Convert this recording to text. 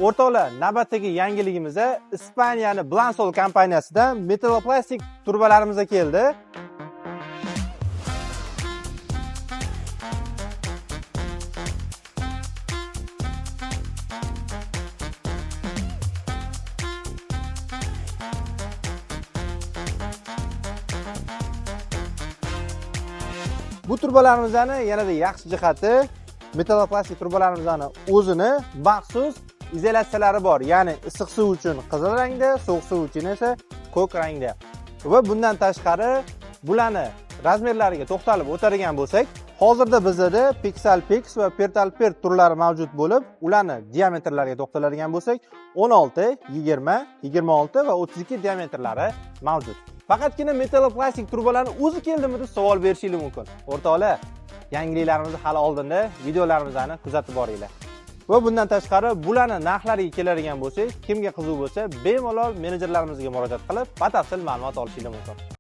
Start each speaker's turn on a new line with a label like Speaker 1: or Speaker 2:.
Speaker 1: O'rtoqlar, navbatdagi yangiligimiz Ispaniyani Blansol kompaniyasidan metalloplastik turbalarimiz keldi. Bu turbalarimizning yanada yaxshi jihati metalloplastik turbalarimizning o'zini maxsus izolyatsiyalari bor. Ya'ni issiq suv uchun qizil rangda, sovuq suv uchun esa ko'k rangda. Va bundan tashqari bularni razmerlariga to'xtalib o'tadigan bo'lsak, hozirda bizda Pixel Pix va Pertal Pert turlari mavjud bo'lib, ularni diametrlariga to'xtaladigan bo'lsak, 16, 20, 26 va 32 diametrlari mavjud. Faqatgina metalloplastik turbalarning o'zi keldimi deb savol berishingiz mumkin. O'rtoqlar, yangiliklarimiz hali oldinda, videolarimizni kuzatib boringlar. Va bundan tashqari bularning narxlariga keladigan bo'lsak, kimga qiziq bo'lsa, bemalol menejerlarimizga murojaat qilib, batafsil ma'lumot olishingiz mumkin.